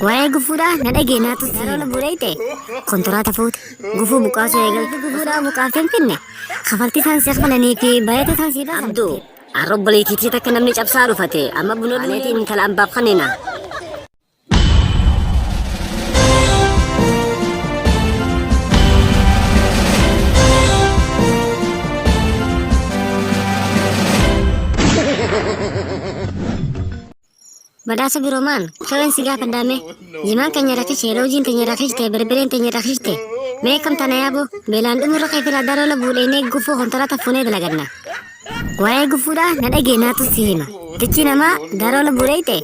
Waa'ee gufuudhaa na dhageenyaatu yeroo buleeyte kontiraata fuute gufuu buqaasuu eegalte gufuudhaa buqaaf finfinne kafaltii isaan siif falanii fi baay'ata isaan siif abduu arrobboleetiitii takka namni cabsaa dhufate amma buna dhumeetiin intala ambaaf kannina. Badhaasa biroomaan kaween si gaafa daame jimaan keenya rakkishe loojiin keenya rakkiste berbireen keenya rakkiste mee kam tana yaabo beelaan dhumurra keefira daroola buudheenee gufuu kontiraata fuunee dalaganna. Waa'ee gufuudhaa na dhageenyaatu si hima tichi namaa daroola buudheeyte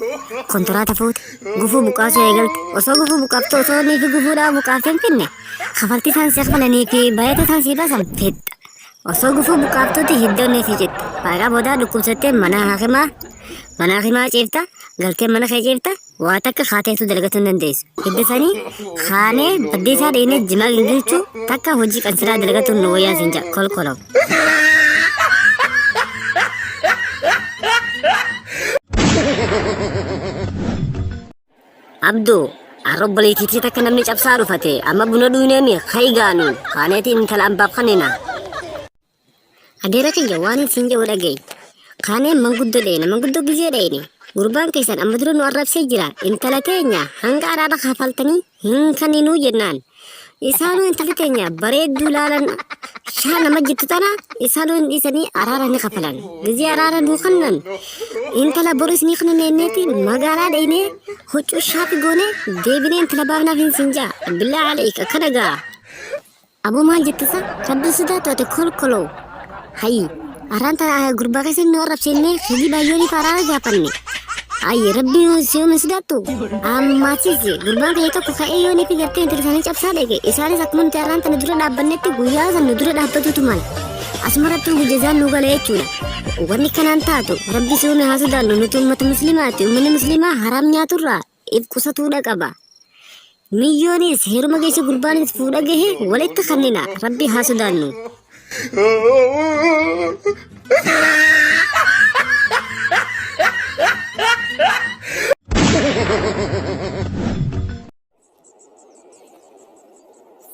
kontiraata fuute gufuu buqaasuu eegalte osoo gufuu buqaaftu osoo nii fi gufuudhaa buqaaf finfinne kafaltii isaan siif falanii fi baay'ata isaan siif baasan fedha osoo gufuu buqaaftuuti hiddoonnee fi jette faayidaa boodaa dhukkubsattee mana hakimaa ciifta galtee mana kee ciifta waa takka kaateetu dalagachuu hin dandeessu. Hidda sanii kaanee baddeessaa dheenee jimaa gingilchuu takka hojii qansiraa dalagachuu nu wayyaa siin jedha kolkolaw. Abduu arrobboleetiitii takka namni cabsaa dhufate amma buna dhuuneemi kaygaanuun kaaneetiin intala ambaaf kannina. Adeera kiyya waan siin jedhu dhagaye kaaneen manguddoo dheena manguddoo gizee dheeni. Gurbaan keessan amma dura nu arrabsee jira intala teenya hanga araara kafaltanii hin kaninuu jennaan isaanuu intala teenya bareedduu laalan shaa nama jettu tana isaanuu hin dhiisanii araara ni kafalan gizee araara nuu kannan intala boris ni kananeenneeti magaalaa dheenee huccuu shaafi goone deebinee intala baafnaaf hin sinjaa billaa aleek akkana gaa aboo maal jettisa rabbi sidaa toote kolkoloo hayi araan tana gurbaa keessan nu arrabseennee hojii baay'ooniif araara gaafanne. Ay rabbi siyoom sidaattu ammaasisi gurbaan kee tokko ka'ee yoonii fi gartee intala isaanii cabsaa dhege isaanis akkuma nuti arraan tana dura dhaabbannetti guyyaa san nu dura dhaabbatutu mal asumarratti hujjazaan nu gala jechuudha. Wanni kanaan taatu rabbi siyoom haa sodaannu nuti uummata musliimaati uummanni musliimaa haraam nyaaturraa if qusatuudha qaba. Miyyoonis heeruma geesse gurbaanis fuudha gahe walitti kannina rabbi haa sodaannu.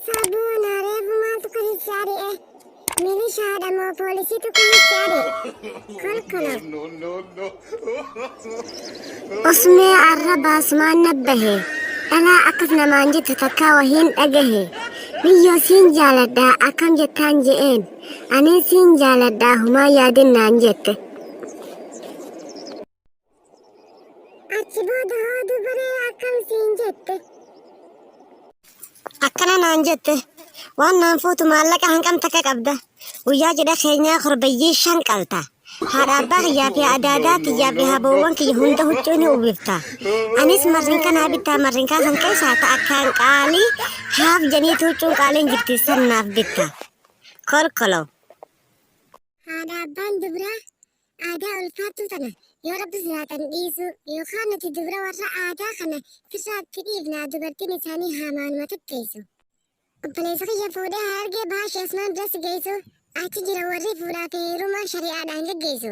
Sabuna reefu maaltu kasichaadhe milishaadha moo poolisiitu kasichaadhe kolkola osmee arrabaas maan nabbahe dhalaa akkas namaan jettu takkaa wahiin dhagahe biyyoo siin jaaladhaa akkam jettaan je'een anee siin jaaladhaa humaa yaadinnaan jette achi booda hoo dubaree akkam siin jette akkana naan jette waan naan fuutu maallaqa hangam takka qabda guyyaa jedha keenyaa korbayyee shan qalta haadha abbaa kiyyaa fi adaadaa kiyyaa fi haboowwan kiyya hunda huccuu ni uwwifta anis marrinka naa bittaa marrinkaa san keessaa ta'a akkaan qaalii haaf janiitu huccuun qaaliin jirti sannaaf bitta kolkolow. haadha abbaan dubraa aadaa ulfaattuu tana yoo rabbi siraatan dhiisu yookaan nuti dubra warra aadaa kana firraatti dhiifnaa dubartiin isaanii haamaanuma tutteessu. Obboleessa kiyya fuudhee haa argee baashee asmaan biras geessu achi jira warri fuudhaa fi heerumaa shari'aadhaan geggeessu.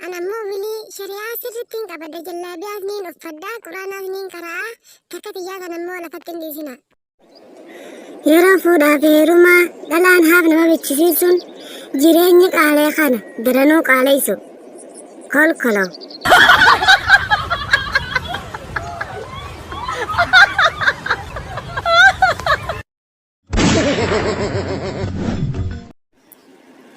Ana ammoo bilii shari'aa sirrittiin qabadha jallaabiyaas niin uffadhaa quraanaas niin qara'aa takka xiyyaa kana ammoo lafatti hin dhiisina. Yeroo fuudhaa fi heerumaa dhalaan haaf nama bichisiisuun jireenyi qaalee kana daranuu qaaleessu. Kolkolow.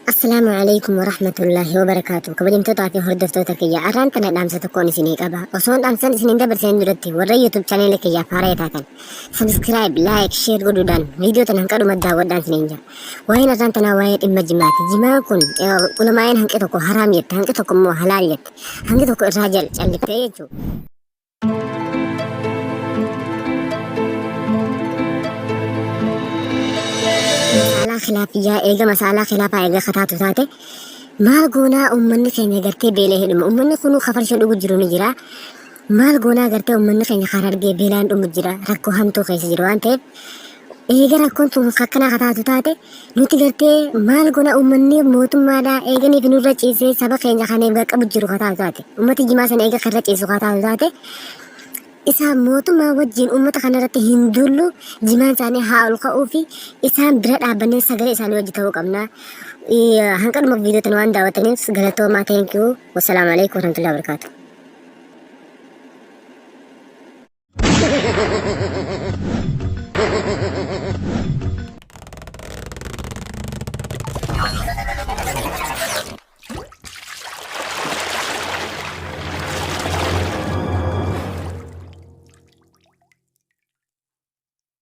Assalamu alaikum warahmatullahi wabarakatuh. Kabajamtoota fi hordoftoota kiyya arraan tana dhaamsa tokkoon isinii qaba. Osoon dhaamsan isiniin dabarseen duratti warra YouTube channel kiyyaaf haaraa taatan subscribe, like, share godhuudhaan viidiyoo tana hanqa dhuma daawwadhaan isiniin jira. Waa'een arraan tanaa waa'ee dhimma jimaati. Jimaan kun ulamaa'een hanqi tokko haraam jette, hanqi tokko immoo halaal jette, hanqi tokko irraa calliftee jechuudha. Khilaafiyaa eega masaalaa khilaafaa eega kataatu taate maal goonaa uummanni keenya gartee beelee hidhuma uummanni kun kafarsha dhugu jiru ni jira maal goonaa gartee uummanni keenya karaa argee beelaan dhumu jira rakkoo hamtuu keessa jiru waan ta'eef eega rakkoon tun akkanaa kataatu taate nuti gartee maal goonaa uummanni mootummaadhaa eeganiif nurra ciisee saba keenya kan eega qabu jiru kataatu taate uummati jimaa sana eega karra ciisu kataatu taate isaan mootummaa wajjin uummata kanarratti hin dullu jimaan isaanii haa ol ka'uu fi isaan bira dhaabannee sagalee isaanii wajji ta'uu qabna. Hanqanuma viidiyoo tan waan daawwattaniif galatoomaa teenkiyuu. Wassalaamu alaikum warahmatullahi wabarakatuh.